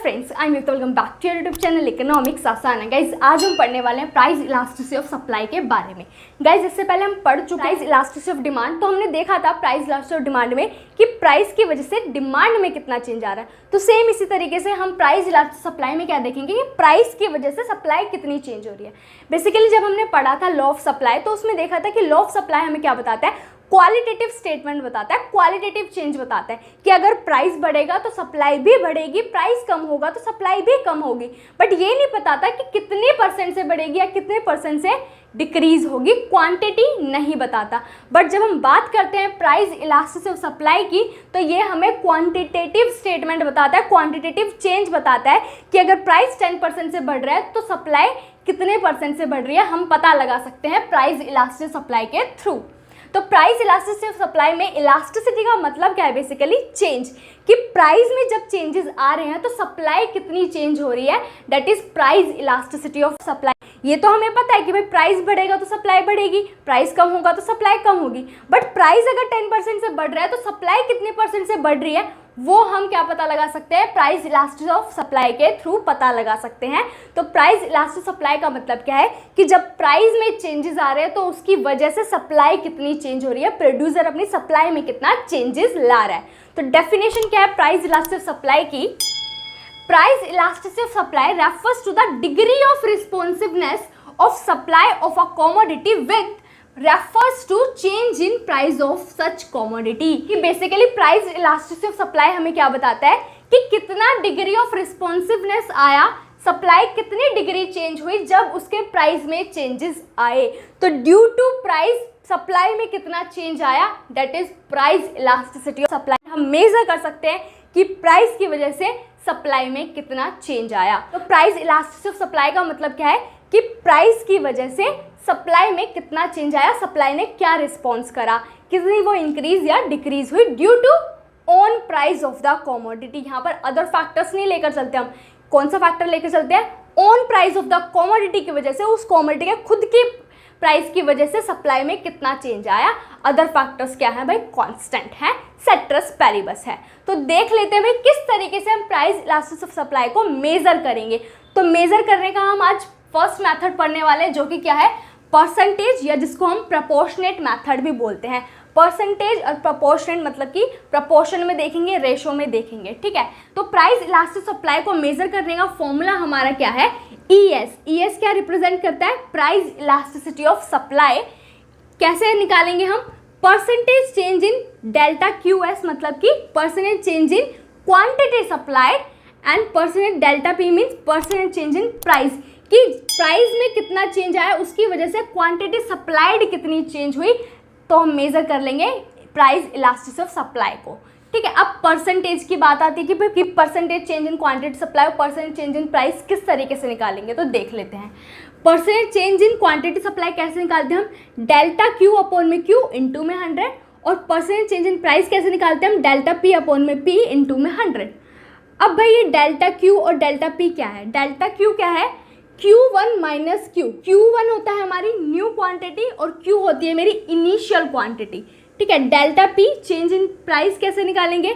Friends, I am welcome back to your YouTube channel economics आसान है। Guys आज हम पढ़ने वाले हैं प्राइस इलास्टिसिटी ऑफ सप्लाई के बारे में। गाइज इससे पहले हम पढ़ चुके प्राइस इलास्टिसिटी ऑफ डिमांड, तो हमने देखा था प्राइस इलास्टिसिटी ऑफ डिमांड में कि प्राइस की वजह से डिमांड में कितना चेंज आ रहा है। तो सेम इसी तरीके से हम प्राइस इलास्टिसिटी सप्लाई में क्या देखेंगे कि प्राइस की वजह से सप्लाई कितनी चेंज हो रही है। बेसिकली जब हमने पढ़ा था लॉ ऑफ सप्लाई, तो उसमें देखा था कि लॉ ऑफ सप्लाई हमें क्या बताता है, क्वालिटेटिव स्टेटमेंट बताता है, क्वालिटेटिव चेंज बताता है कि अगर प्राइस बढ़ेगा तो सप्लाई भी बढ़ेगी, प्राइस कम होगा तो सप्लाई भी कम होगी। बट ये नहीं बताता कि कितने परसेंट से बढ़ेगी या कितने परसेंट से डिक्रीज होगी, क्वांटिटी नहीं बताता। बट जब हम बात करते हैं प्राइस इलास्टिसिटी ऑफ सप्लाई की, तो ये हमें क्वांटिटेटिव स्टेटमेंट बताता है, क्वांटिटेटिव चेंज बताता है कि अगर प्राइस 10% से बढ़ रहा है तो सप्लाई कितने परसेंट से बढ़ रही है, हम पता लगा सकते हैं प्राइस इलास्टिसिटी सप्लाई के थ्रू। तो प्राइस इलास्टिसिटी ऑफ सप्लाई में इलास्टिसिटी का मतलब क्या है, बेसिकली चेंज, कि प्राइस में जब चेंजेस आ रहे हैं तो सप्लाई कितनी चेंज हो रही है, that is price elasticity of supply. ये तो हमें पता है कि भाई प्राइस बढ़ेगा तो सप्लाई बढ़ेगी, प्राइस कम होगा तो सप्लाई कम होगी। बट प्राइस अगर 10% से बढ़ रहा है तो सप्लाई कितने परसेंट से बढ़ रही है, वो हम क्या पता लगा सकते हैं, प्राइस इलास्टिसिटी ऑफ सप्लाई के थ्रू पता लगा सकते हैं। तो प्राइस इलास्टिसिटी सप्लाई का मतलब क्या है कि जब प्राइस में चेंजेस आ रहे हैं तो उसकी वजह से सप्लाई कितनी चेंज हो रही है, प्रोड्यूसर अपनी सप्लाई में कितना चेंजेस ला रहा है। तो डेफिनेशन क्या है प्राइस इलास्टिसिटी ऑफ सप्लाई की, price elasticity of supply refers to the degree of responsiveness of supply of a commodity with refers to change in price of such commodity. कि basically price elasticity of supply हमें क्या बताता है कि कितना degree of responsiveness आया, supply कितनी degree change हुई जब उसके प्राइस में चेंजेस आए। तो ड्यू टू प्राइस सप्लाई में कितना चेंज आया, that is price elasticity of supply. हम मेजर कर सकते हैं कि प्राइस की वजह से सप्लाई में कितना चेंज आया। तो प्राइस इलास्टिसिटी ऑफ सप्लाई का मतलब क्या है कि प्राइस की वजह से सप्लाई में कितना चेंज आया, सप्लाई ने क्या रिस्पॉन्स करा, कितनी वो इंक्रीज या डिक्रीज हुई due to own price of the commodity. यहाँ पर अदर फैक्टर्स नहीं लेकर चलते हम, कौन सा फैक्टर लेकर चलते हैं, on price of the commodity की वजह से, उस कमोडिटी के खुद की प्राइस की वजह से सप्लाई में कितना चेंज आया। अदर फैक्टर्स क्या है भाई, कांस्टेंट है, सेट्रस पैरिबस है। तो देख लेते हैं भाई किस तरीके से हम प्राइस इलास्टिसिटी ऑफ सप्लाई को मेजर करेंगे। तो मेजर करने का हम आज फर्स्ट मेथड पढ़ने वाले हैं, जो कि क्या है, परसेंटेज, या जिसको हम प्रोपोर्शनेट मेथड भी बोलते हैं। परसेंटेज और प्रोपोर्शनेट मतलब कि प्रोपोर्शन में देखेंगे, रेशो में देखेंगे, ठीक है। तो प्राइस इलास्टिसिटी सप्लाई को मेजर करने का फॉर्मूला हमारा क्या है, ES क्या रिप्रेजेंट करता है, प्राइस इलास्टिसिटी ऑफ सप्लाई। कैसे निकालेंगे हम, परसेंटेज चेंज इन डेल्टा QS मतलब कि percentage change in quantity supplied, and percentage delta P means percentage change in price, कि प्राइस में कितना चेंज आया उसकी वजह से क्वांटिटी सप्लाइड कितनी चेंज हुई। तो हम मेजर कर लेंगे प्राइस इलास्टिसिटी ऑफ सप्लाई को, ठीक है। अब परसेंटेज की बात आती है कि percentage change in quantity supply और परसेंटेज चेंज इन प्राइस किस तरीके से निकालेंगे, तो देख लेते हैं। Percentage change in quantity supply कैसे निकालते हैं हम, डेल्टा Q अपॉन में Q इंटू में 100, और परसेंटेज चेंज इन प्राइस कैसे निकालते हैं हम, डेल्टा P अपॉन में P इंटू में 100। अब भाई ये डेल्टा Q और डेल्टा P क्या है, डेल्टा Q क्या है, Q1 माइनस Q, Q1 होता है हमारी न्यू क्वांटिटी और Q होती है मेरी इनिशियल क्वांटिटी, ठीक है। Delta P change in price कैसे निकालेंगे,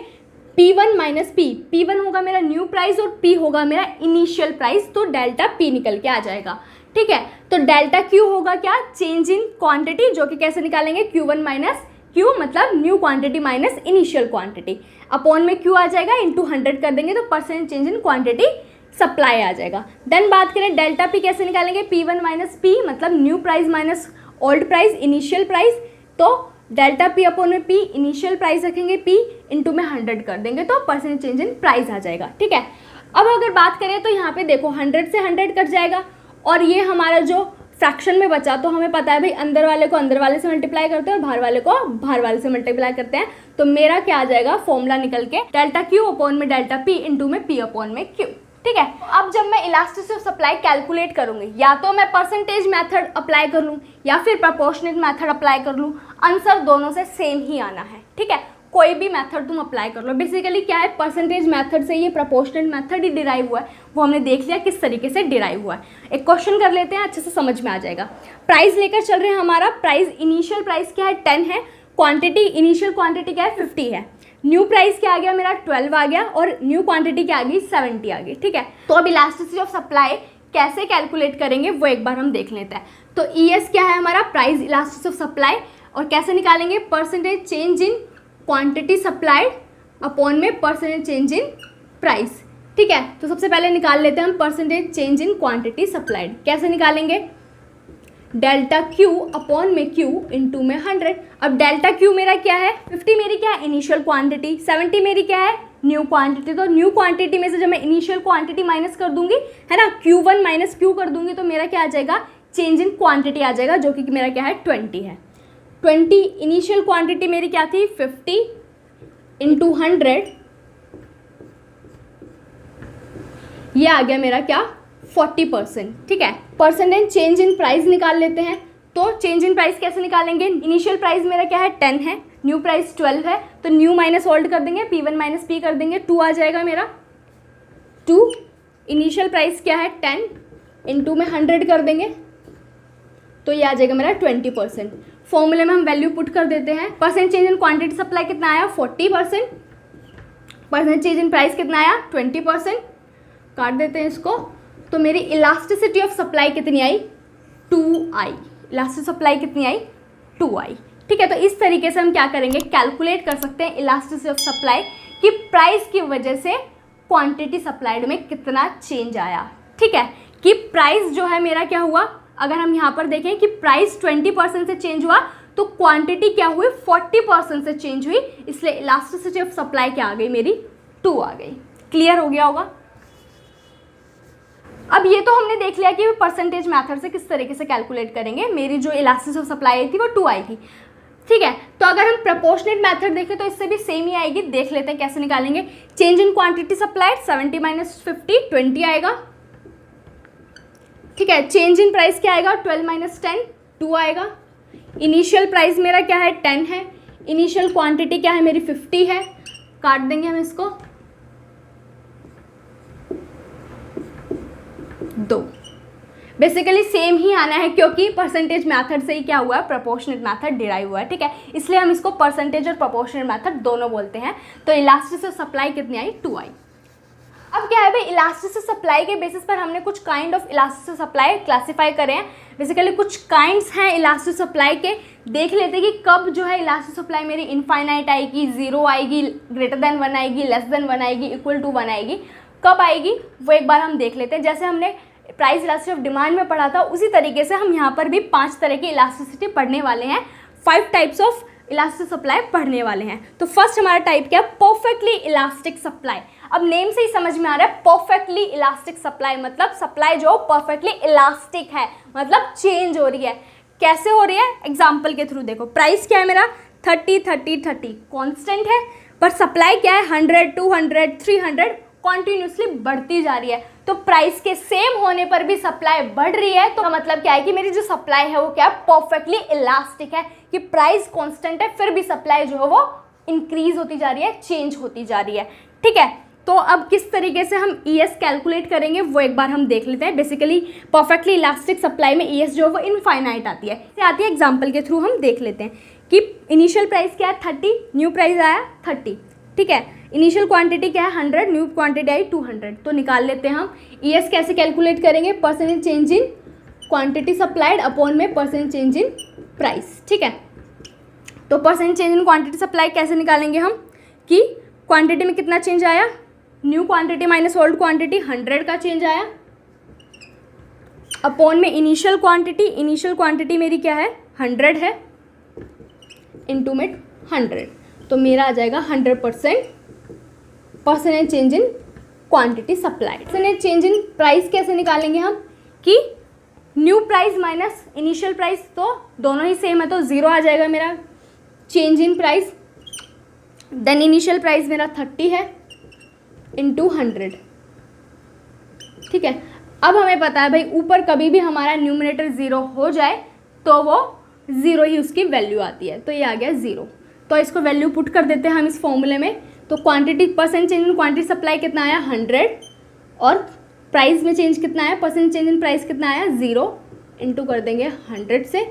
P1 माइनस P, P1 होगा मेरा न्यू प्राइस और P होगा मेरा इनिशियल प्राइस, तो डेल्टा P निकल के आ जाएगा, ठीक है। तो डेल्टा Q होगा क्या, चेंज इन क्वांटिटी, जो कि कैसे निकालेंगे, Q1 माइनस Q मतलब new quantity minus initial quantity, upon में Q आ जाएगा, इंटू 100 कर देंगे तो percent change in quantity supply आ जाएगा। देन बात करें डेल्टा P कैसे निकालेंगे, P1 माइनस P मतलब new price minus old price initial price, तो डेल्टा P अपॉन में P इनिशियल प्राइस रखेंगे, P इंटू में 100 कर देंगे तो परसेंट चेंज इन प्राइस आ जाएगा, ठीक है। अब अगर बात करें तो यहाँ पे देखो 100 से 100 कट जाएगा, और ये हमारा जो फ्रैक्शन में बचा, तो हमें पता है भाई अंदर वाले को अंदर वाले से मल्टीप्लाई करते हैं और बाहर वाले को बाहर वाले से मल्टीप्लाई करते हैं। तो मेरा क्या आ जाएगा, फॉर्मूला निकल के डेल्टा Q अपॉन में डेल्टा P इंटू में P अपॉन में Q, ठीक है। अब जब मैं इलास्टिसिटी ऑफ सप्लाई कैलकुलेट करूंगी, या तो मैं परसेंटेज मेथड अप्लाई कर लूँ या फिर प्रोपोर्शनेट मेथड अप्लाई कर लूँ, आंसर दोनों से सेम ही आना है, ठीक है। कोई भी मेथड तुम अप्लाई कर लो। बेसिकली क्या है, परसेंटेज मेथड से ये प्रोपोर्शनेट मेथड ही डिराइव हुआ है, वो हमने देख लिया किस तरीके से डिराइव हुआ है। एक क्वेश्चन कर लेते हैं, अच्छे से समझ में आ जाएगा। प्राइस लेकर चल रहे हैं, हमारा प्राइस इनिशियल प्राइस क्या है 10 है, क्वांटिटी इनिशियल क्वांटिटी क्या है 50 है, न्यू प्राइस क्या आ गया मेरा 12 आ गया और न्यू क्वांटिटी क्या आ गई 70 आ गई। ठीक है, तो अब इलास्टिसिटी ऑफ सप्लाई कैसे कैलकुलेट करेंगे वो एक बार हम देख लेते हैं। तो ES क्या है हमारा, प्राइस इलास्टिसिटी ऑफ सप्लाई, और कैसे निकालेंगे, percentage change in quantity supplied upon में परसेंटेज चेंज इन प्राइस। ठीक है, तो सबसे पहले निकाल लेते हैं हम percentage change in quantity supplied. कैसे निकालेंगे, डेल्टा Q अपॉन में Q इंटू में 100। अब डेल्टा Q मेरा क्या है, 50 मेरी क्या है इनिशियल क्वांटिटी, 70 मेरी क्या है न्यू क्वांटिटी। तो न्यू क्वांटिटी में से जब मैं इनिशियल क्वांटिटी माइनस कर दूंगी, है ना, Q1 माइनस Q कर दूंगी, तो मेरा क्या आ जाएगा, चेंज इन क्वांटिटी आ जाएगा, जो कि मेरा क्या है 20 है। 20 इनिशियल क्वांटिटी मेरी क्या थी 50 इंटू 100, ये आ गया मेरा क्या 40%। ठीक है, परसेंटेज चेंज इन प्राइस निकाल लेते हैं। तो चेंज इन प्राइस कैसे निकालेंगे, इनिशियल प्राइस मेरा क्या है 10 है, न्यू प्राइस 12 है, तो न्यू माइनस ओल्ड कर देंगे, P1 माइनस P कर देंगे, 2 आ जाएगा मेरा 2। इनिशियल प्राइस क्या है 10 इंटू में 100 कर देंगे, तो ये आ जाएगा मेरा 20%। फॉर्मूले में हम वैल्यू पुट कर देते हैं। Percent change in quantity supply कितना आया 40%, परसेंट चेंज इन प्राइस कितना आया 20%, काट देते हैं इसको। तो मेरी इलास्टिसिटी ऑफ सप्लाई कितनी आई 2i, इलास्टिक सप्लाई कितनी आई 2i। ठीक है, तो इस तरीके से हम क्या करेंगे, कैलकुलेट कर सकते हैं इलास्टिसिटी ऑफ सप्लाई कि प्राइस की वजह से क्वांटिटी सप्लाइड में कितना चेंज आया। ठीक है, कि प्राइस जो है मेरा क्या हुआ, अगर हम यहाँ पर देखें कि प्राइस 20% से चेंज हुआ तो क्वांटिटी क्या हुई 40% से चेंज हुई, इसलिए इलास्टिसिटी ऑफ सप्लाई क्या आ गई मेरी 2 आ गई। क्लियर हो गया होगा। अब ये तो हमने देख लिया कि परसेंटेज मेथड से किस तरीके से कैलकुलेट करेंगे। मेरी जो इलास्टिसिटी ऑफ सप्लाई आई थी वो 2 आई थी। ठीक है, तो अगर हम प्रपोर्शनेट मेथड देखें तो इससे भी सेम ही आएगी। देख लेते हैं कैसे निकालेंगे। Change in quantity supplied 70 minus 50 20 आएगा। ठीक है, चेंज इन प्राइस क्या आएगा 12 माइनस 10 2 आएगा। इनिशियल प्राइस मेरा क्या है 10 है, इनिशियल क्वांटिटी क्या है मेरी 50 है, काट देंगे हम इसको 2। बेसिकली सेम ही आना है क्योंकि परसेंटेज मेथड से ही क्या हुआ है, प्रोपोर्शनेट मेथड डिराइव हुआ है। ठीक है, इसलिए हम इसको परसेंटेज और प्रोपोर्शनेट मेथड दोनों बोलते हैं। तो इलास्टिसिटी सप्लाई कितनी आई 2 आई। अब क्या है भाई, इलास्टिसिटी सप्लाई के बेसिस पर हमने कुछ kind of elasticity supply classify करे हैं। बेसिकली कुछ काइंड्स हैं इलास्टिसिटी सप्लाई के। देख लेते हैं कि कब जो है इलास्टिसिटी सप्लाई मेरी इनफाइनाइट आएगी, 0 आएगी, ग्रेटर देन 1 आएगी, लेस देन 1 आएगी, इक्वल टू 1 आएगी, कब आएगी वो एक बार हम देख लेते हैं। जैसे हमने प्राइस इलास्टिसिटी ऑफ डिमांड में पढ़ा था, उसी तरीके से हम यहाँ पर भी 5 तरह की इलास्टिसिटी पढ़ने वाले हैं, 5 टाइप्स ऑफ इलास्टिक सप्लाई पढ़ने वाले हैं। तो फर्स्ट हमारा टाइप क्या है, परफेक्टली इलास्टिक सप्लाई। अब नेम से ही समझ में आ रहा है परफेक्टली इलास्टिक सप्लाई मतलब सप्लाई जो परफेक्टली इलास्टिक है, मतलब चेंज हो रही है। कैसे हो रही है, एग्जाम्पल के थ्रू देखो। प्राइस क्या है मेरा 30 30 30 कॉन्स्टेंट है, पर सप्लाई क्या है 100 200 300 कॉन्टिन्यूसली बढ़ती जा रही है। तो प्राइस के सेम होने पर भी सप्लाई बढ़ रही है, तो मतलब क्या है कि मेरी जो सप्लाई है वो क्या है, परफेक्टली इलास्टिक है, कि प्राइस कांस्टेंट है फिर भी सप्लाई जो है वो इंक्रीज होती जा रही है, चेंज होती जा रही है। ठीक है, तो अब किस तरीके से हम ES कैलकुलेट करेंगे वो एक बार हम देख लेते हैं। बेसिकली परफेक्टली इलास्टिक सप्लाई में ES जो है वो इनफाइनाइट आती है। एग्जाम्पल के थ्रू हम देख लेते हैं कि इनिशियल प्राइस क्या है 30, न्यू प्राइस आया 30। ठीक है, इनिशियल क्वांटिटी क्या है 100, न्यू क्वांटिटी आई 200। तो निकाल लेते हैं हम ES कैसे कैलकुलेट करेंगे, percentage change in quantity supplied upon में परसेंटेज चेंज इन प्राइस। ठीक है, तो percentage change in quantity supply कैसे निकालेंगे हम कि क्वांटिटी में कितना चेंज आया, new quantity minus old quantity 100 का चेंज आया, अपॉन में इनिशियल क्वांटिटी मेरी क्या है 100 है, इनटू में 100, तो मेरा आ जाएगा 100% percentage change in quantity supplied. Percentage change in price कैसे निकालेंगे हम कि new price minus initial price, तो दोनों ही सेम है तो 0 आ जाएगा मेरा change in price. Then initial price मेरा 30 है इंटू 100। ठीक है, अब हमें पता है भाई ऊपर कभी भी हमारा न्यूमरेटर 0 हो जाए तो वो 0 ही उसकी वैल्यू आती है, तो ये आ गया 0। तो इसको वैल्यू पुट कर देते हैं हम इस फॉर्मूले में। तो quantity percent change in quantity supply कितना आया 100, और प्राइस में चेंज कितना आया, परसेंट चेंज इन प्राइस कितना आया 0, इंटू कर देंगे 100 से,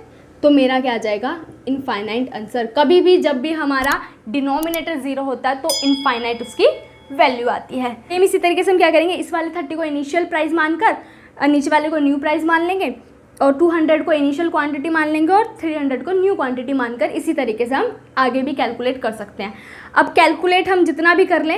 तो मेरा क्या आ जाएगा, इनफाइनाइट आंसर। कभी भी जब भी हमारा डिनोमिनेटर 0 होता है तो इनफाइनाइट उसकी वैल्यू आती है। सेम इसी तरीके से हम क्या करेंगे, इस वाले 30 को इनिशियल प्राइस मानकर नीचे वाले को न्यू प्राइस मान लेंगे और 200 को इनिशियल क्वांटिटी मान लेंगे और 300 को न्यू क्वांटिटी मानकर इसी तरीके से हम आगे भी कैलकुलेट कर सकते हैं। अब कैलकुलेट हम जितना भी कर लें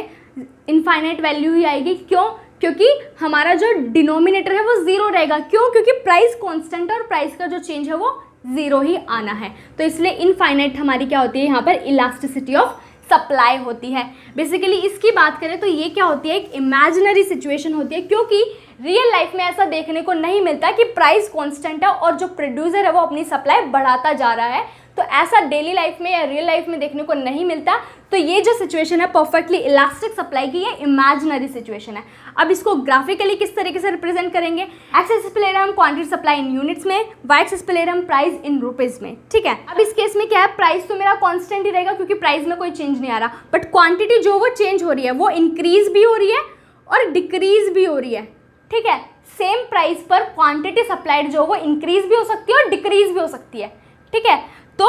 इनफाइनाइट वैल्यू ही आएगी। क्यों? क्योंकि हमारा जो डिनोमिनेटर है वो 0 रहेगा। क्यों? क्योंकि प्राइस कांस्टेंट है और प्राइस का जो चेंज है वो 0 ही आना है। तो इसलिए इनफाइनाइट हमारी क्या होती है यहाँ पर, इलास्टिसिटी ऑफ सप्लाई होती है। बेसिकली इसकी बात करें तो ये क्या होती है, एक इमेजिनरी सिचुएशन होती है, क्योंकि रियल लाइफ में ऐसा देखने को नहीं मिलता कि प्राइस कांस्टेंट है और जो प्रोड्यूसर है वो अपनी सप्लाई बढ़ाता जा रहा है। तो ऐसा डेली लाइफ में या रियल लाइफ में देखने को नहीं मिलता। तो ये जो सिचुएशन है परफेक्टली इलास्टिक सप्लाई की, ये इमेजिनरी सिचुएशन है। अब इसको ग्राफिकली किस तरीके से रिप्रेजेंट करेंगे, एक्स एक्सिस पे ले रहे हैं हम क्वांटिटी सप्लाई इन यूनिट्स में, वाई एक्सिस पे ले रहे हैं हम प्राइस इन रुपीज में। ठीक है, अब इस केस में क्या है, प्राइस तो मेरा कांस्टेंट ही रहेगा क्योंकि प्राइस में कोई चेंज नहीं आ रहा, बट क्वांटिटी जो वो चेंज हो रही है, वो इंक्रीज भी हो रही है और डिक्रीज भी हो रही है। ठीक है, सेम प्राइस पर क्वांटिटी सप्लाइड जो वो इंक्रीज भी हो सकती है और डिक्रीज भी हो सकती है। ठीक है, तो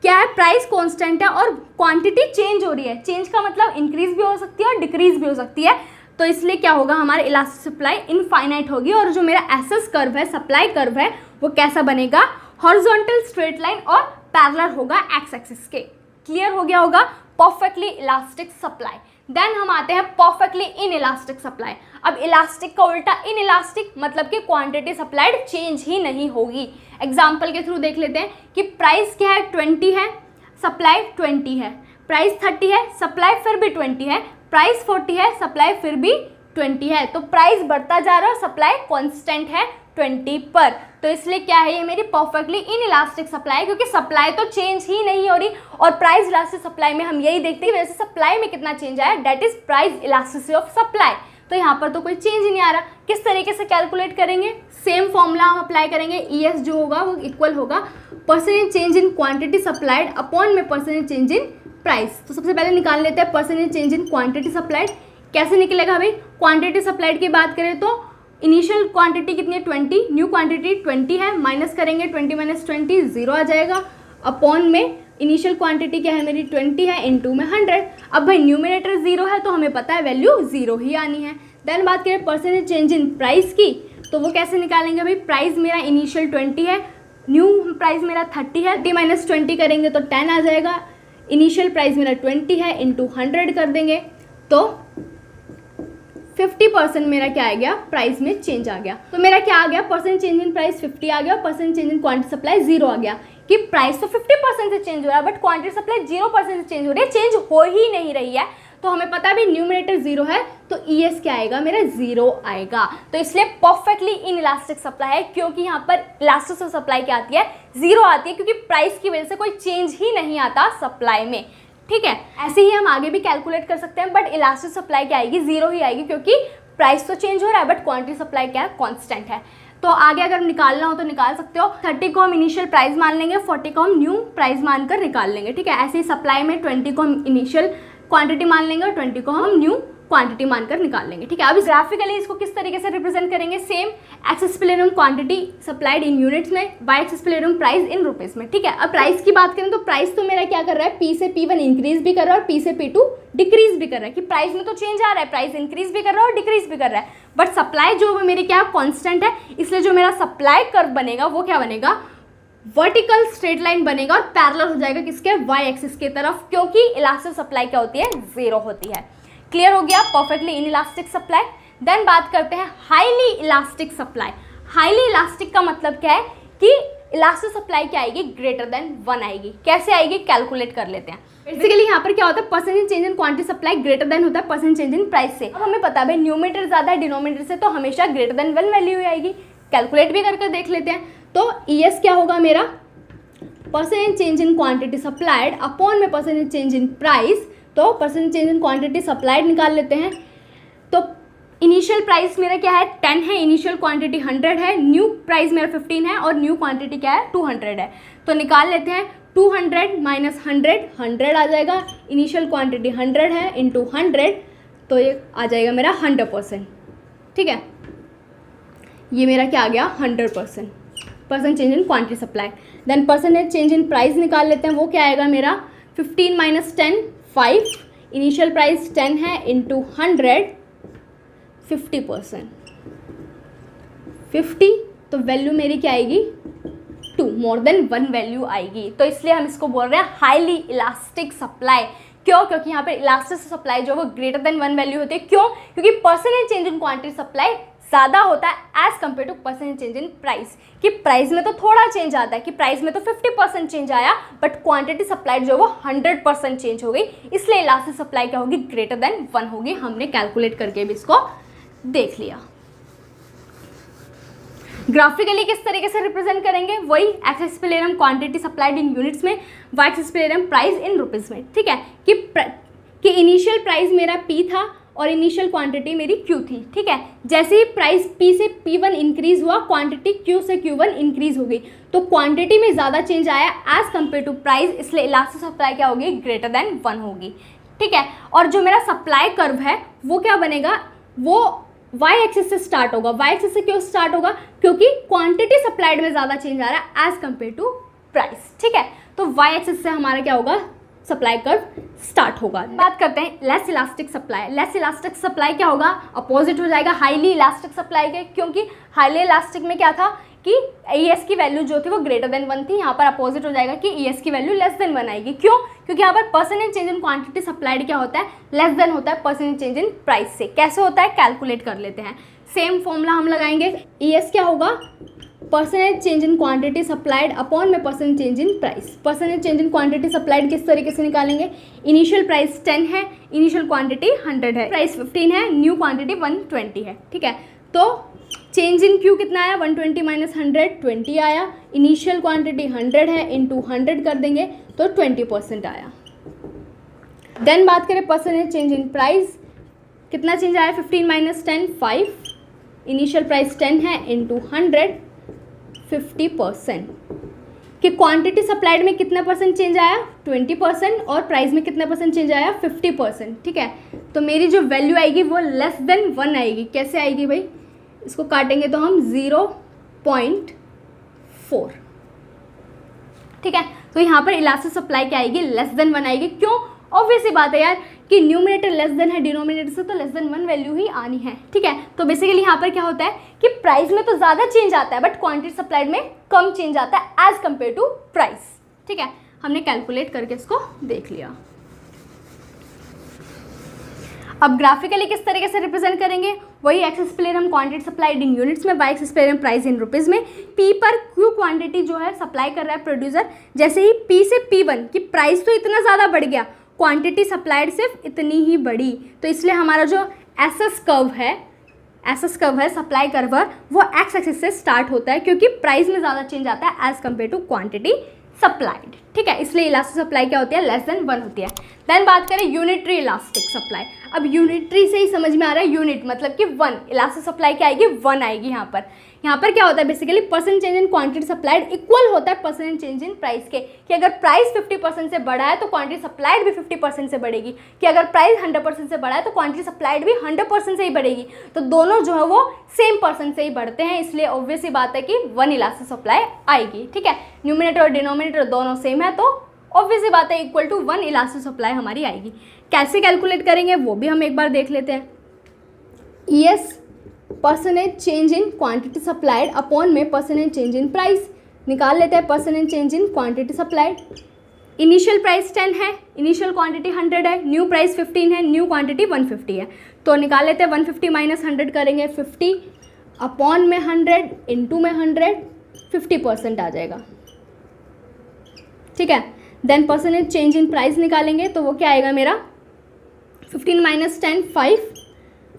क्या है, प्राइस कांस्टेंट है और क्वांटिटी चेंज हो रही है। चेंज का मतलब इंक्रीज भी हो सकती है और डिक्रीज भी हो सकती है। तो इसलिए क्या होगा, हमारे इलास्टिक सप्लाई इनफाइनाइट होगी और जो मेरा एसएस कर्व है, सप्लाई कर्व है, वो कैसा बनेगा, हॉरिजॉन्टल स्ट्रेट लाइन और पैरेलल होगा एक्स एक्सिस के। क्लियर हो गया होगा, परफेक्टली इलास्टिक सप्लाई। देन हम आते हैं परफेक्टली इन इलास्टिक सप्लाई। अब इलास्टिक का उल्टा इन इलास्टिक, मतलब कि क्वांटिटी सप्लाइड चेंज ही नहीं होगी। एग्जाम्पल के थ्रू देख लेते हैं कि प्राइस क्या है, 20 है, सप्लाई 20 है, प्राइस 30 है, सप्लाई फिर भी 20 है, प्राइस 40 है, सप्लाई फिर भी 20 है। तो प्राइस बढ़ता जा रहा है और सप्लाई कांस्टेंट है 20 पर। तो इसलिए क्या है, ये मेरी परफेक्टली इन इलास्टिक सप्लाई, क्योंकि सप्लाई तो चेंज ही नहीं हो रही और प्राइस इलास्टिक सप्लाई में हम यही देखते हैं वैसे सप्लाई में कितना चेंज आया, that is price elasticity of supply. तो यहाँ पर तो कोई चेंज ही नहीं आ रहा। किस तरीके से कैलकुलेट करेंगे, सेम फॉर्मूला हम अप्लाई करेंगे। ES जो होगा वो इक्वल होगा percentage change in quantity supplied upon में परसेंटेज चेंज इन प्राइस। तो सबसे पहले निकाल लेते हैं percentage change in quantity supplied. कैसे निकलेगा भाई, क्वांटिटी सप्लाइड की बात करें तो इनिशियल क्वांटिटी कितनी है, 20, न्यू क्वांटिटी 20 है, माइनस करेंगे 20 माइनस 20 0 आ जाएगा, अपॉन में इनिशियल क्वांटिटी क्या है मेरी 20 है, इनटू में 100। अब भाई न्यूमिनेटर 0 है तो हमें पता है वैल्यू 0 ही आनी है। देन बात करें परसेंटेज चेंज इन प्राइस की, तो वो कैसे निकालेंगे भाई, प्राइस मेरा इनिशियल 20 है, न्यू प्राइस मेरा 30 है, 30 माइनस 20 करेंगे तो 10 आ जाएगा, इनिशियल प्राइस मेरा 20 है, इंटू 100 कर देंगे तो 50% मेरा क्या आ गया, प्राइस में चेंज आ गया। तो मेरा क्या आ गया, परसेंट चेंज इन प्राइस 50 आ गया, percent change in quantity supply 0 आ गया। कि प्राइस तो 50% से चेंज हो रहा है बट क्वांटिटी सप्लाई 0% से चेंज हो रही है, चेंज हो ही नहीं रही है। तो हमें पता भी न्यूमरेटर 0 है तो ES क्या आएगा, मेरा 0 आएगा। तो इसलिए परफेक्टली इन इलास्टिक सप्लाई है, क्योंकि यहाँ पर इलास्टिक सप्लाई क्या आती है, 0 आती है, क्योंकि प्राइस की वजह से कोई चेंज ही नहीं आता सप्लाई में। ठीक है, ऐसे ही हम आगे भी कैलकुलेट कर सकते हैं, बट इलास्टिक सप्लाई क्या आएगी, 0 ही आएगी, क्योंकि प्राइस तो चेंज हो रहा है बट क्वांटिटी सप्लाई क्या है, कांस्टेंट है। तो आगे अगर निकालना हो तो निकाल सकते हो। 30 को हम इनिशियल प्राइस मान लेंगे, 40 को हम न्यू प्राइस मानकर निकाल लेंगे। ठीक है, ऐसे ही सप्लाई में 20 को हम इनिशियल क्वांटिटी मान लेंगे और 20 को हम न्यू क्वांटिटी मानकर निकाल लेंगे। ठीक है, अब इस ग्राफिकली इसको किस तरीके से रिप्रेजेंट करेंगे, सेम एक्सिस पे ले रहे हम क्वांटिटी सप्लाइड इन यूनिट्स में, वाई एक्सिस पे ले रहे हम प्राइस इन रुपीज में। ठीक है, अब प्राइस की बात करें तो प्राइस तो मेरा क्या कर रहा है, P से P1 इंक्रीज भी कर रहा है और P से P2 डिक्रीज भी कर रहा है, कि प्राइस में तो चेंज आ रहा है, प्राइस इंक्रीज भी कर रहा है और डिक्रीज भी कर रहा है, बट सप्लाई जो मेरी क्या कॉन्स्टेंट है, इसलिए जो मेरा सप्लाई कर्व बनेगा वो क्या बनेगा, वर्टिकल स्ट्रेट लाइन बनेगा और पैरेलल हो जाएगा किसके, वाई एक्सिस की तरफ, क्योंकि इलास्टिक सप्लाई क्या होती है, 0 होती है। क्लियर हो गया, perfectly inelastic supply. Then बात करते हैं highly elastic supply. Highly elastic का मतलब क्या है कि इलास्टिक सप्लाई क्या आएगी, ग्रेटर देन 1 आएगी। कैसे आएगी, कैलकुलेट कर लेते हैं। बेसिकली यहाँ पर क्या होता है, percentage change in quantity supply greater than होता है परसेंटेज चेंज इन प्राइस से। अब हमें पता है न्यूमरेटर ज्यादा है डिनोमिनेटर से, तो हमेशा ग्रेटर देन 1 वैल्यू आएगी। कैलकुलेट भी करके देख लेते हैं। तो ES क्या होगा मेरा, percentage change in quantity supplied upon में परसेंटेज चेंज इन प्राइस। तो percentage change in quantity supplied निकाल लेते हैं। तो इनिशियल प्राइस मेरा क्या है, 10 है, इनिशियल क्वांटिटी 100 है, न्यू प्राइस मेरा 15 है और न्यू क्वांटिटी क्या है, 200 है। तो निकाल लेते हैं, 200 माइनस 100 आ जाएगा, इनिशियल क्वांटिटी 100 है इंटू 100, तो ये आ जाएगा मेरा 100%। ठीक है, ये मेरा क्या आ गया, 100%। Percent change in quantity supply. Then percentage change in price निकाल लेते हैं, वो क्या आएगा मेरा 15 माइनस 10 5, इनिशियल प्राइस 10 है इंटू 100 50%, 50 तो वैल्यू मेरी क्या आएगी 2, मोर देन 1 वैल्यू आएगी। तो इसलिए हम इसको बोल रहे हैं हाईली इलास्टिक सप्लाई। क्यों? क्योंकि यहाँ पे इलास्टिक सप्लाई जो है वो ग्रेटर देन 1 वैल्यू होती है। क्यों? क्योंकि percentage change in quantity supply ज़्यादा होता है as compare to percentage change in price. कि प्राइस में तो थोड़ा चेंज आता है, कि प्राइस में तो 50% चेंज आया, बट क्वांटिटी सप्लाई जो है वो 100% चेंज हो गई। इसलिए इलास्टिक सप्लाई क्या होगी, ग्रेटर देन 1 होगी। हमने कैलकुलेट करके भी इसको देख लिया। ग्राफिकली किस तरीके से रिप्रेजेंट करेंगे, वही एक्स एक्सिस पे ले रहे हम क्वांटिटी सप्लाइड इन यूनिट्स में, वाई एक्सिस पे ले रहे हम प्राइस इन रुपीज़ में। ठीक है, कि इनिशियल प्राइस मेरा पी था और इनिशियल क्वांटिटी मेरी क्यू थी। ठीक है, जैसे ही प्राइस पी से P1 इंक्रीज हुआ, क्वांटिटी क्यू से Q1 इंक्रीज हो गई, तो क्वांटिटी में ज़्यादा चेंज आया एज कम्पेयर टू प्राइस, इसलिए इलास्टिक सप्लाई क्या होगी, ग्रेटर देन 1 होगी। ठीक है, और जो मेरा सप्लाई कर्व है वो क्या बनेगा, वो वाई एक्सिस से स्टार्ट होगा। वाई एक्सिस से क्यों स्टार्ट होगा, क्योंकि क्वांटिटी सप्लाइड में ज़्यादा चेंज आ रहा है एज कम्पेयर टू प्राइस। ठीक है, तो वाई एक्सिस से हमारा क्या होगा, सप्लाई कर्व स्टार्ट होगा। बात करते हैं less elastic supply. Less elastic supply क्या होगा, अपोजिट हो जाएगा हाईली इलास्टिक सप्लाई के, क्योंकि हाईली इलास्टिक में क्या था कि ES की वैल्यू जो थी वो ग्रेटर देन 1 थी। यहाँ पर अपोजिट हो जाएगा कि ES की वैल्यू लेस देन 1 आएगी। क्यों? क्योंकि यहाँ पर percentage change in quantity supplied क्या होता है, लेस देन होता है परसेंटेज चेंज इन प्राइस से। कैसे होता है, कैलकुलेट कर लेते हैं। सेम फॉर्मूला हम लगाएंगे, ES क्या होगा, percentage change in quantity supplied upon में percentage change in price. Percentage change in quantity supplied किस तरीके से निकालेंगे, इनिशियल प्राइस 10 है, इनिशियल क्वांटिटी 100 है, प्राइस 15 है, न्यू क्वांटिटी 120 है। ठीक है, तो चेंज इन क्यू कितना आया, 120 माइनस 100 20 आया, इनिशियल क्वांटिटी 100 है, इंटू 100 कर देंगे तो 20% आया। देन बात करें परसेंटेज चेंज इन प्राइस, कितना चेंज आया, 15 माइनस 10 5, इनिशियल प्राइस 10 है, इंटू 100 50%। कि क्वांटिटी सप्लाइड में कितना परसेंट चेंज आया, 20%, और प्राइस में कितना परसेंट चेंज आया, 50%। ठीक है, तो मेरी जो वैल्यू आएगी वो लेस देन 1 आएगी। कैसे आएगी भाई, इसको काटेंगे तो हम 0.4। ठीक है, तो यहाँ पर इलास्टिक सप्लाई क्या आएगी, लेस देन 1 आएगी। क्यों? ऑब्वियस सी बात है यार कि न्यूमरेटर लेस देन है, डिनोमिनेटर से तो लेस देन 1 वैल्यू ही आनी है। ठीक है, तो बेसिकली यहाँ पर क्या होता है कि प्राइस में तो ज़्यादा चेंज आता है, बट क्वांटिटी सप्लाइड में कम चेंज आता है एज कम्पेयर टू प्राइस। ठीक है, हमने कैलकुलेट करके इसको देख लिया। अब ग्राफिकली किस तरीके से रिप्रेजेंट करेंगे, वही एक्सिस पे ले रहे हम क्वांटिटी सप्लाइड इन यूनिट्स में, वाई एक्सिस पे ले रहे हम प्राइस इन रुपीज़ में। पी पर क्यू क्वांटिटी जो है सप्लाई कर रहा है प्रोड्यूसर, जैसे ही पी से P1 की प्राइस तो इतना ज़्यादा बढ़ गया, क्वांटिटी सप्लाइड सिर्फ इतनी ही बढ़ी, तो इसलिए हमारा जो एसएस कर्व है सप्लाई कर्व, वो एक्स एक्सिस से स्टार्ट होता है, क्योंकि प्राइस में ज़्यादा चेंज आता है as compare to quantity supplied. ठीक है, इसलिए इलास्टिक सप्लाई क्या होती है, लेस देन 1 होती है। देन बात करें यूनिटरी इलास्टिक सप्लाई। अब यूनिटरी से ही समझ में आ रहा है, यूनिट मतलब कि 1, इलास्टिक सप्लाई क्या आएगी, 1 आएगी। यहाँ पर क्या होता है, basically percent change in quantity supplied equal होता है परसेंट चेंज इन प्राइस के, कि अगर प्राइस 50% से बढ़ा है तो क्वांटिटी सप्लाइड भी 50% से बढ़ेगी, कि अगर प्राइस 100% से बढ़ा है तो क्वांटिटी सप्लाइड भी 100% से ही बढ़ेगी। तो दोनों जो है वो सेम परसेंट से ही बढ़ते हैं, इसलिए ऑब्वियस ही बात है कि 1 इलास्टिक सप्लाई आएगी। ठीक है, न्यूमिनेटर और डिनोमिनेटर दोनों सेम है, तो ऑब्वियस ही बात है इक्वल टू 1 इलास्टिक सप्लाई हमारी आएगी। कैसे कैलकुलेट करेंगे वो भी हम एक बार देख लेते हैं। ES percentage change in quantity supplied upon में परसेंटेज चेंज इन प्राइस, निकाल लेते हैं percentage change in quantity supplied. Initial price 10 है, इनिशियल क्वांटिटी 100 है, न्यू प्राइस 15 है, न्यू क्वांटिटी 150 है, तो निकाल लेते हैं 150 माइनस 100 करेंगे 50 अपॉन में 100 इंटू में 100 50% आ जाएगा। ठीक है, then percentage change in price निकालेंगे तो वो क्या आएगा मेरा 15 माइनस 10 5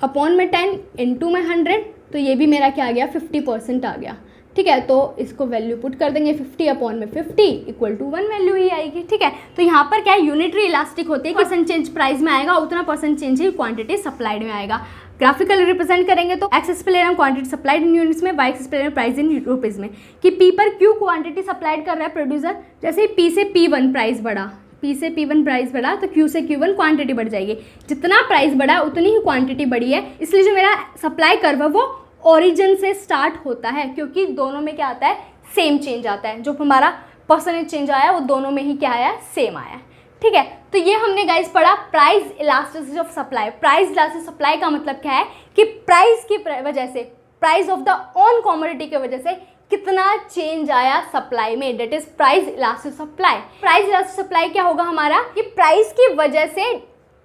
अपॉन में 10 इंटू में 100, तो ये भी मेरा क्या आ गया 50% आ गया। ठीक है, तो इसको वैल्यू पुट कर देंगे 50 अपॉन में 50 इक्वल टू 1 वैल्यू ही आएगी। ठीक है, तो यहाँ पर क्या है, यूनिटरी इलास्टिक होती है, परसेंट चेंज प्राइस में आएगा उतना परसेंट चेंज ही क्वांटिटी सप्लाइड में आएगा। ग्राफिकली रिप्रेजेंट करेंगे तो एक्सिस पे ले रहे हैं क्वांटिटी सप्लाइड इन यूनिट्स में, वाई एक्सिस पे ले रहे हैं प्राइस इन रुपीज़ में, कि पी पर क्यू क्वांटिटी सप्लाइड कर रहा है प्रोड्यूसर, जैसे ही पी से P1 प्राइस बढ़ा, पी से P1 प्राइस बढ़ा तो क्यू से Q1 क्वांटिटी बढ़ जाएगी, जितना प्राइस बढ़ा उतनी ही क्वांटिटी बढ़ी है। इसलिए जो मेरा सप्लाई कर्व है वो ओरिजिन से स्टार्ट होता है, क्योंकि दोनों में क्या आता है, सेम चेंज आता है, जो हमारा परसेंटेज चेंज आया वो दोनों में ही क्या आया, सेम आया। ठीक है, तो ये हमने गाइस पढ़ा price elasticity of supply. Price elasticity supply का मतलब क्या है कि प्राइस की वजह से, price of the own commodity की वजह से कितना चेंज आया सप्लाई में, that is price elastic supply. Price elastic supply क्या होगा हमारा कि प्राइस की वजह से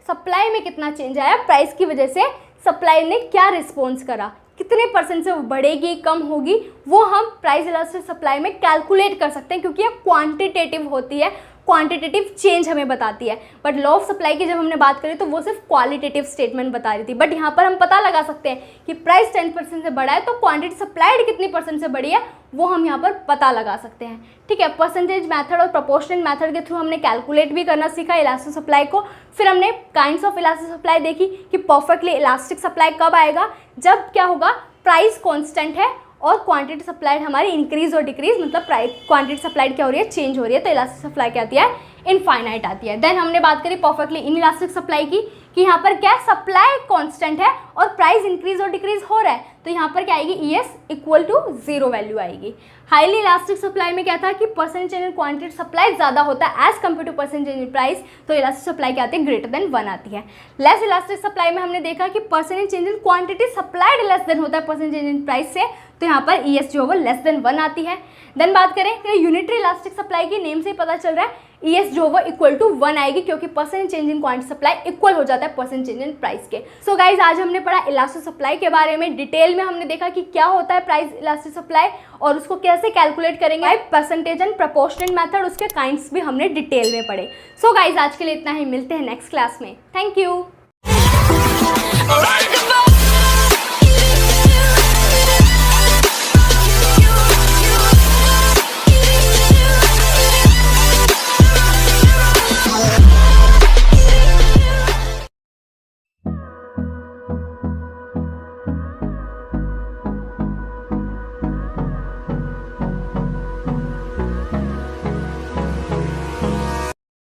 सप्लाई में कितना चेंज आया, प्राइस की वजह से सप्लाई ने क्या रिस्पॉन्स करा, कितने परसेंट से बढ़ेगी कम होगी, वो हम प्राइस इलास्टिक सप्लाई में कैलकुलेट कर सकते हैं, क्योंकि ये क्वांटिटेटिव होती है, क्वांटिटेटिव चेंज हमें बताती है। बट लॉ ऑफ सप्लाई की जब हमने बात करी तो वो सिर्फ क्वालिटेटिव स्टेटमेंट बता रही थी। बट यहाँ पर हम पता लगा सकते हैं कि प्राइस 10% से बढ़ा है तो क्वांटिटी सप्लाइड कितनी परसेंट से बढ़ी है वो हम यहाँ पर पता लगा सकते हैं। ठीक है, परसेंटेज मेथड और प्रोपोर्शनल मेथड के थ्रू हमने कैलकुलेट भी करना सीखा इलास्टिक सप्लाई को। फिर हमने काइंड्स ऑफ इलास्टिक सप्लाई देखी कि परफेक्टली इलास्टिक सप्लाई कब आएगा, जब क्या होगा प्राइस कॉन्स्टेंट है और क्वांटिटी सप्लाइड हमारी इंक्रीज और डिक्रीज, मतलब प्राइस क्वांटिटी सप्लाइड क्या हो रही है, चेंज हो रही है, तो इलास्टिक सप्लाई क्या आती है, इनफाइनाइट आती है। देन हमने बात करी परफेक्टली इन इलास्टिक सप्लाई की कि यहाँ पर क्या सप्लाई कांस्टेंट है और प्राइस इंक्रीज और डिक्रीज हो रहा है, तो यहाँ पर क्या आएगी, ES इक्वल टू 0 वैल्यू आएगी। हाईली इलास्टिक सप्लाई में क्या था कि percent change in quantity supply ज़्यादा होता है as compare to percent change in price, तो इलास्टिक सप्लाई क्या आती है, ग्रेटर देन 1 आती है। लेस इलास्टिक सप्लाई में हमने देखा कि percent change in quantity supplied less than होता है परसेंट चेंज इन प्राइस से, तो यहाँ पर ES जो वो लेस देन 1 आती है। देन बात करें तो यूनिटरी इलास्टिक सप्लाई की नेम से ही पता चल रहा है ES जो वो इक्वल टू 1 आएगी, क्योंकि percent change in quantity supply equal हो जाता है परसेंट चेंज इन प्राइस के। सो गाइज आज हमने पढ़ा इलास्टिक सप्लाई के बारे में, डिटेल में हमने देखा कि क्या होता है प्राइस इलास्टिक सप्लाई और उसको कैसे कैलकुलेट करेंगे, परसेंटेज एंड प्रोपोर्शनल मेथड, उसके काइंड्स भी हमने डिटेल में पढ़े। सो गाइज आज के लिए इतना ही, मिलते हैं नेक्स्ट क्लास में। Thank you.